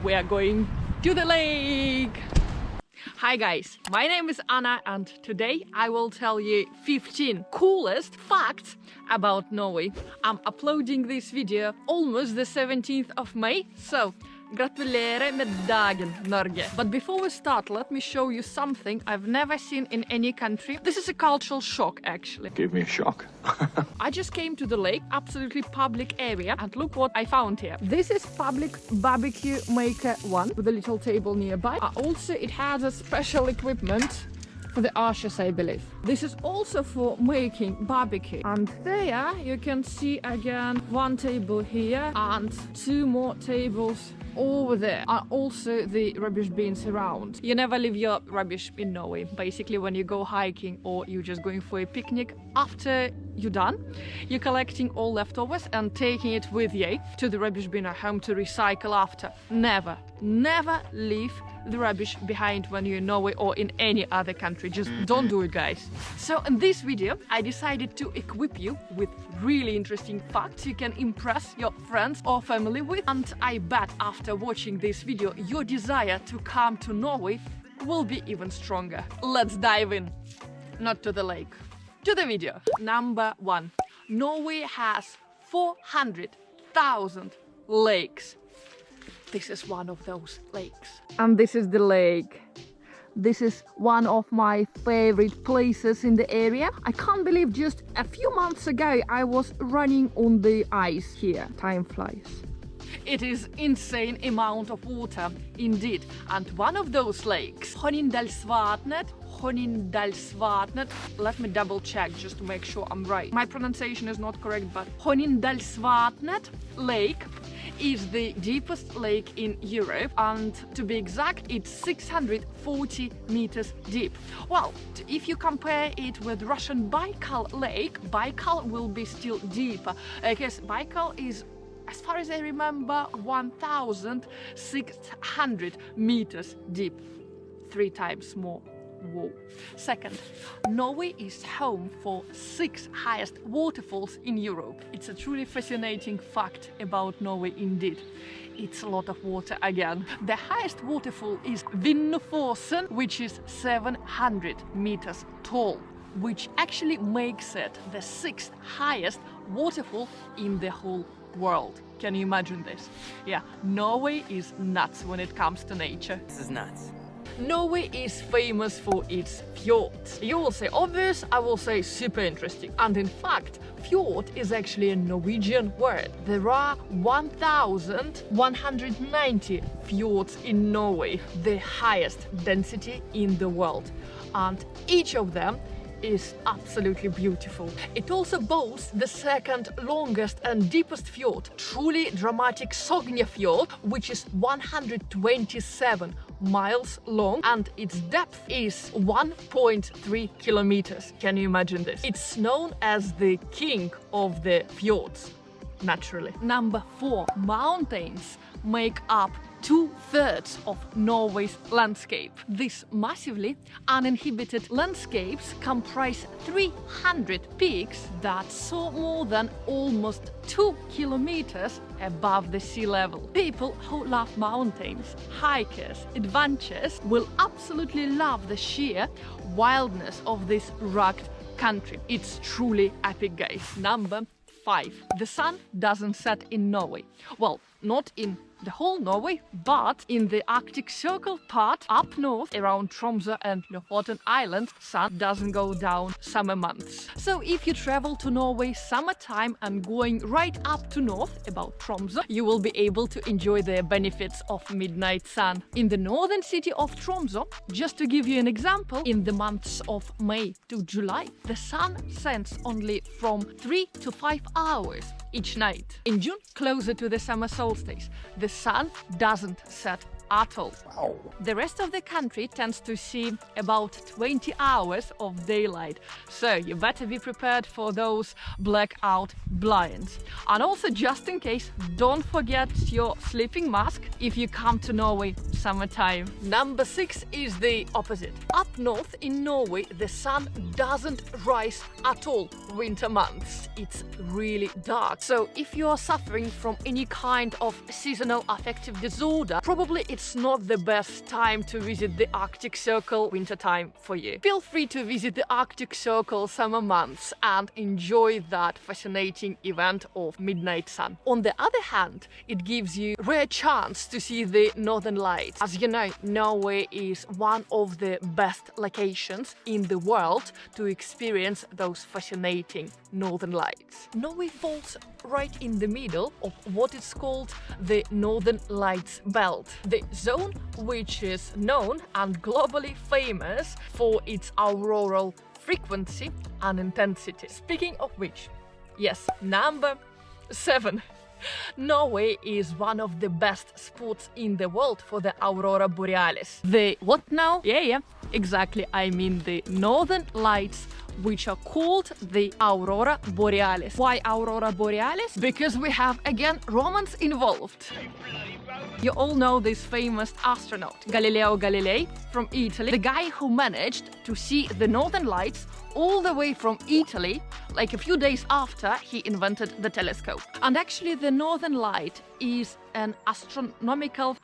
we are going to the lake. Hi guys, my name is Anna and today I will tell you 15 coolest facts about Norway. I'm uploading this video almost the 17th of May, so gratulerer med dagen, Norge. But before we start, let me show you something I've never seen in any country. This is a cultural shock, actually. Gave me a shock. I just came to the lake, absolutely public area, and look what I found here. This is public barbecue maker one with a little table nearby. Also, it has a special equipment for the archers, I believe. This is also for making barbecue. And there you can see again one table here and two more tables over there are also the rubbish bins around. You never leave your rubbish in Norway. Basically, when you go hiking or you're just going for a picnic, after you're done, you're collecting all leftovers and taking it with you to the rubbish bin or home to recycle after. Never leave the rubbish behind when you're in Norway or in any other country. Just don't do it, guys. So in this video, I decided to equip you with really interesting facts you can impress your friends or family with. And I bet after watching this video, your desire to come to Norway will be even stronger. Let's dive in. Not to the lake, to the video. Number 1. Norway has 400,000 lakes. This is one of those lakes. And this is the lake. This is one of my favorite places in the area. I can't believe just a few months ago I was running on the ice here. Time flies. It is insane amount of water, indeed. And one of those lakes, Honindalsvatnet, let me double check just to make sure I'm right. My pronunciation is not correct, but Honindalsvatnet lake is the deepest lake in Europe, and to be exact, it's 640 meters deep. Well, if you compare it with Russian Baikal Lake, Baikal will be still deeper, because Baikal is, as far as I remember, 1,600 meters deep, 3 times more. Whoa. Second, Norway is home for 6 highest waterfalls in Europe. It's a truly fascinating fact about Norway indeed. It's a lot of water again. The highest waterfall is Vinnufossen, which is 700 meters tall, which actually makes it the 6th highest waterfall in the whole world. Can you imagine this? Yeah, Norway is nuts when it comes to nature. This is nuts. Norway is famous for its fjords. You will say obvious, I will say super interesting. And in fact, fjord is actually a Norwegian word. There are 1,190 fjords in Norway, the highest density in the world. And each of them is absolutely beautiful. It also boasts the second longest and deepest fjord, truly dramatic Sognefjord, which is 127 miles long, and its depth is 1.3 kilometers. Can you imagine this? It's known as the king of the fjords, naturally. Number 4. Mountains make up 2/3 of Norway's landscape. These massively uninhabited landscapes comprise 300 peaks that soar more than almost 2 kilometers above the sea level. People who love mountains, hikers, adventures will absolutely love the sheer wildness of this rugged country. It's truly epic, guys. Number 5. The sun doesn't set in Norway. Well, not in the whole Norway, but in the Arctic Circle part up north around Tromsø and Lofoten Island, sun doesn't go down summer months. So if you travel to Norway summertime and going right up to north about Tromsø, you will be able to enjoy the benefits of midnight sun. In the northern city of Tromsø, just to give you an example, in the months of May to July, the sun sets only from 3 to 5 hours each night. In June, closer to the summer solstice, the sun doesn't set atoll. The rest of the country tends to see about 20 hours of daylight, so you better be prepared for those blackout blinds. And also, just in case, don't forget your sleeping mask if you come to Norway summertime. Number 6 is the opposite. Up north in Norway, the sun doesn't rise at all winter months. It's really dark. So if you are suffering from any kind of seasonal affective disorder, probably it's not the best time to visit the Arctic Circle wintertime for you. Feel free to visit the Arctic Circle summer months and enjoy that fascinating event of midnight sun. On the other hand, it gives you a rare chance to see the northern lights. As you know, Norway is one of the best locations in the world to experience those fascinating northern lights. Norway falls right in the middle of what is called the Northern Lights Belt, the zone which is known and globally famous for its auroral frequency and intensity. Speaking of which, yes, number 7. Norway is one of the best spots in the world for the Aurora Borealis. The what now? Yeah, exactly. I mean the northern lights, which are called the Aurora Borealis. Why Aurora Borealis? Because we have again romance involved. You all know this famous astronaut, Galileo Galilei from Italy, the guy who managed to see the northern lights all the way from Italy, like a few days after he invented the telescope. And actually the northern light is an astronomical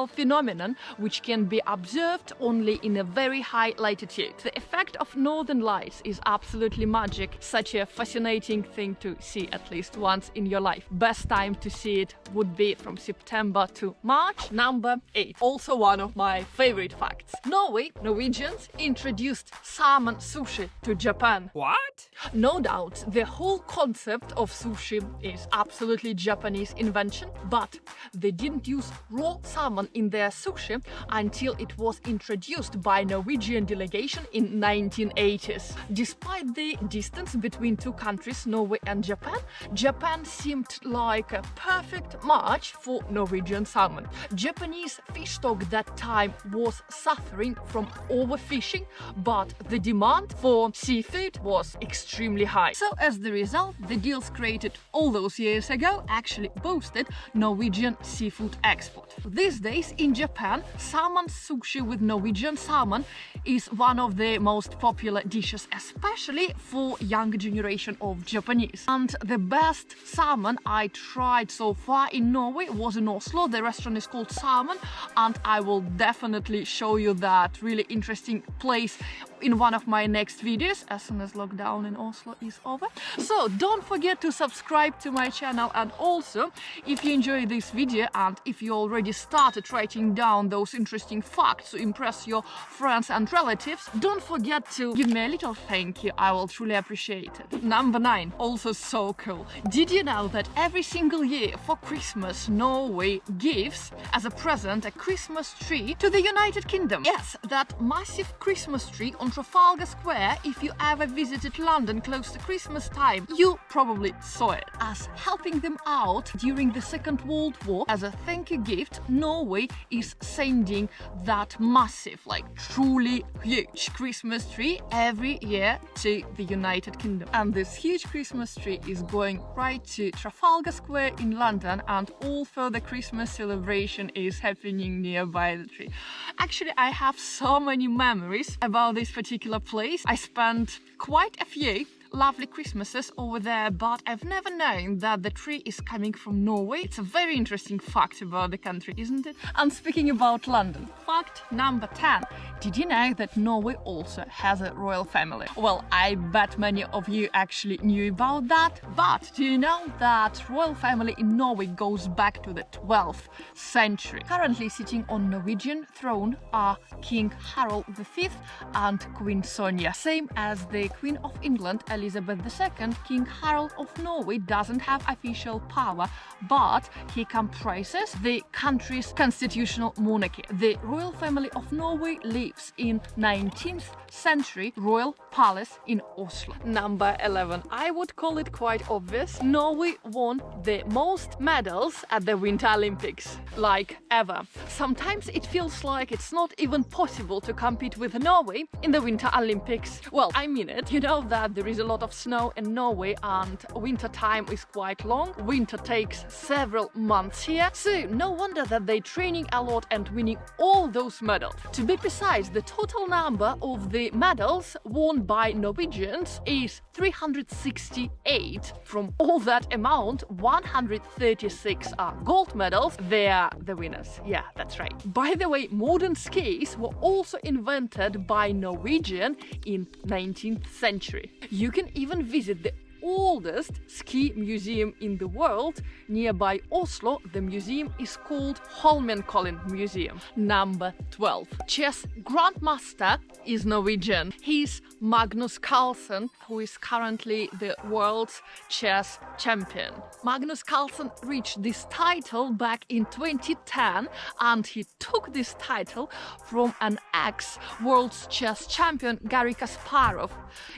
phenomenon which can be observed only in a very high latitude. The effect of northern lights is absolutely magic, such a fascinating thing to see at least once in your life. Best time to see it would be from September to March. Number 8, also one of my favorite facts. Norwegians introduced salmon sushi to Japan. What? No doubt, the whole concept of sushi is absolutely Japanese invention, but they didn't use raw salmon in their sushi until it was introduced by Norwegian delegation in 1980s. Despite the distance between two countries, Norway and Japan, Japan seemed like a perfect match for Norwegian salmon. Japanese fish stock that time was suffering from overfishing, but the demand for seafood was extremely high. So as the result, the deals created all those years ago actually boosted Norwegian seafood export. These days in Japan, salmon sushi with Norwegian salmon is one of the most popular dishes, especially for young generation of Japanese. And the best salmon I tried so far in Norway was in Oslo. The restaurant is called Salmon, and I will definitely show you that really interesting place in one of my next videos as soon as lockdown in Oslo is over. So don't forget to subscribe to my channel, and also if you enjoy this video and if you already started writing down those interesting facts to impress your friends and relatives, don't forget to give me a little thank you. I will truly appreciate it. Number 9, also so cool. Did you know that every single year for Christmas, Norway gives as a present a Christmas tree to the United Kingdom? Yes, that massive Christmas tree on Trafalgar Square. If you ever visited London close to Christmas time, you probably saw it. As helping them out during the Second World War, as a thank you gift, Norway is sending that massive, like truly huge Christmas tree every year to the United Kingdom. And this huge Christmas tree is going right to Trafalgar Square in London, and all further Christmas celebration is happening nearby the tree. Actually, I have so many memories about this particular place. I spent quite a few lovely Christmases over there, but I've never known that the tree is coming from Norway. It's a very interesting fact about the country, isn't it? And speaking about London, fact number 10. Did you know that Norway also has a royal family? Well, I bet many of you actually knew about that, but do you know that royal family in Norway goes back to the 12th century? Currently sitting on Norwegian throne are King Harald V and Queen Sonja, same as the Queen of England, Elizabeth II, King Harald of Norway doesn't have official power, but he comprises the country's constitutional monarchy. The royal family of Norway lives in 19th century royal palace in Oslo. Number 11. I would call it quite obvious. Norway won the most medals at the Winter Olympics, like ever. Sometimes it feels like it's not even possible to compete with Norway in the Winter Olympics. Well, I mean it. You know that there is a lot of snow in Norway and winter time is quite long. Winter takes several months here, so no wonder that they're training a lot and winning all those medals. To be precise, the total number of the medals won by Norwegians is 368. From all that amount, 136 are gold medals. They are the winners. Yeah, that's right. By the way, modern skis were also invented by Norwegian in 19th century. You can even visit the oldest ski museum in the world nearby Oslo. The museum is called Holmenkollen Museum. Number 12. Chess Grandmaster is Norwegian. He's Magnus Carlsen, who is currently the world's chess champion. Magnus Carlsen reached this title back in 2010, and he took this title from an ex-world's chess champion, Garry Kasparov.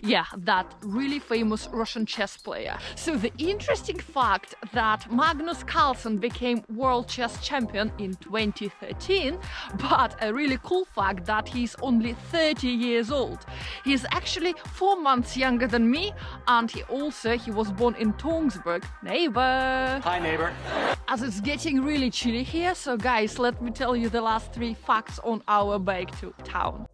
Yeah, that really famous Russian chess player. So the interesting fact that Magnus Carlsen became world chess champion in 2013, but a really cool fact that he's only 30 years old. He's actually 4 months younger than me, and he was born in Tønsberg. Neighbor! Hi, neighbor. As it's getting really chilly here, so guys, let me tell you the last 3 facts on our bike to town.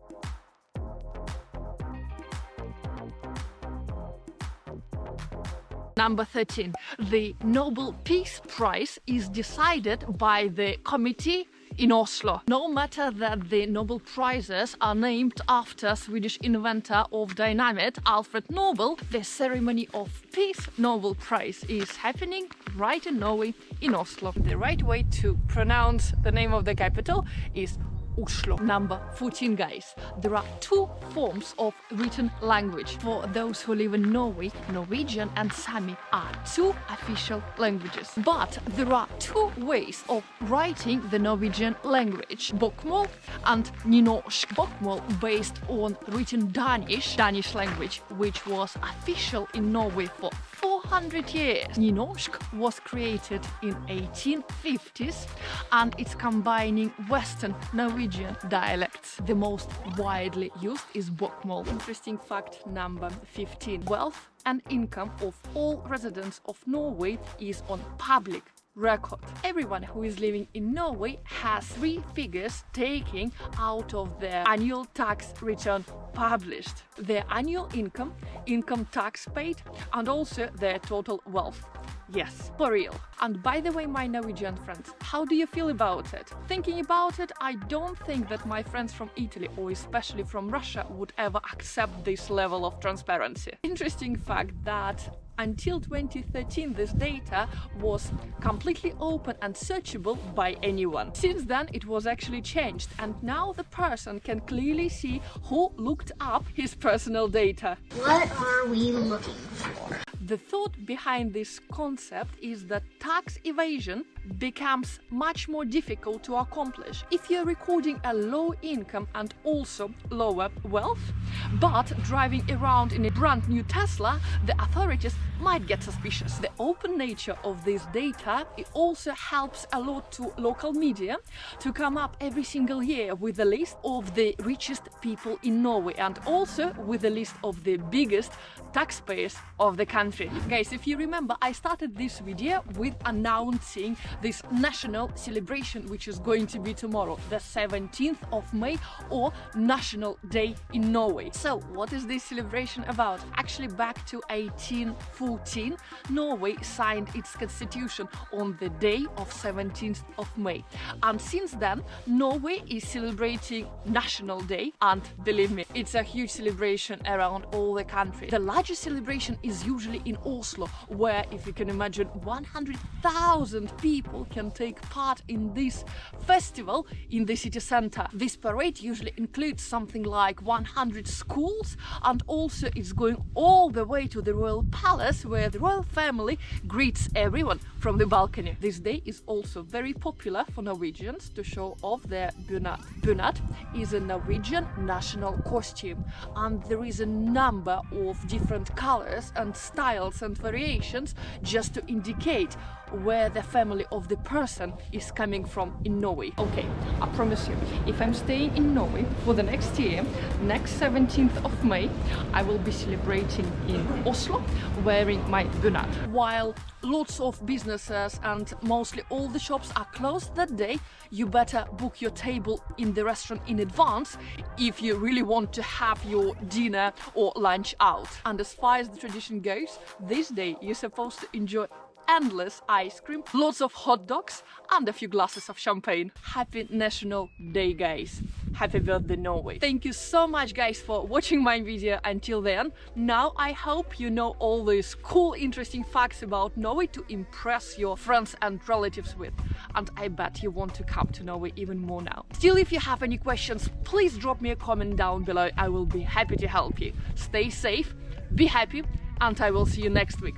Number 13. The Nobel Peace Prize is decided by the committee in Oslo. No matter that the Nobel Prizes are named after Swedish inventor of dynamite Alfred Nobel, the ceremony of Peace Nobel Prize is happening right in Norway, in Oslo. The right way to pronounce the name of the capital is Oslo. Number 14, guys. There are 2 forms of written language. For those who live in Norway, Norwegian and Sami are 2 official languages. But there are 2 ways of writing the Norwegian language: bokmål and nynorsk. Bokmål based on written Danish language, which was official in Norway for 400 years. Nynorsk was created in 1850s, and it's combining Western Norwegian dialects. The most widely used is bokmål. Interesting fact number 15. Wealth and income of all residents of Norway is on public record. Everyone who is living in Norway has 3 figures taken out of their annual tax return published: their annual income, income tax paid, and also their total wealth. Yes, for real. And by the way, my Norwegian friends, how do you feel about it? Thinking about it, I don't think that my friends from Italy, or especially from Russia, would ever accept this level of transparency. Interesting fact that until 2013, this data was completely open and searchable by anyone. Since then, it was actually changed, and now the person can clearly see who looked up his personal data. What are we looking for? The thought behind this concept is that tax evasion becomes much more difficult to accomplish if you're recording a low income and also lower wealth, but driving around in a brand new Tesla. The authorities might get suspicious. The open nature of this data, it also helps a lot to local media to come up every single year with a list of the richest people in Norway, and also with a list of the biggest taxpayers of the country. Guys, if you remember, I started this video with announcing this national celebration, which is going to be tomorrow, the 17th of May, or National Day in Norway. So what is this celebration about? Actually, back to 1814, Norway signed its constitution on the day of 17th of May. And since then, Norway is celebrating National Day, and believe me, it's a huge celebration around all the country. The largest celebration is usually in Oslo, where, if you can imagine, 100,000 people people can take part in this festival in the city center. This parade usually includes something like 100 schools, and also it's going all the way to the royal palace, where the royal family greets everyone from the balcony. This day is also very popular for Norwegians to show off their bunad. Bunad is a Norwegian national costume, and there is a number of different colors and styles and variations just to indicate where the family of the person is coming from in Norway. Okay, I promise you, if I'm staying in Norway for the next year, next 17th of May, I will be celebrating in Oslo wearing my bunad. While lots of businesses and mostly all the shops are closed that day, you better book your table in the restaurant in advance if you really want to have your dinner or lunch out. And as far as the tradition goes, this day you're supposed to enjoy endless ice cream, lots of hot dogs and a few glasses of champagne. Happy National Day, guys. Happy birthday, Norway. Thank you so much, guys, for watching my video until then. Now I hope you know all these cool, interesting facts about Norway to impress your friends and relatives with. And I bet you want to come to Norway even more now. Still, if you have any questions, please drop me a comment down below. I will be happy to help you. Stay safe, be happy, and I will see you next week.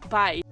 Bye.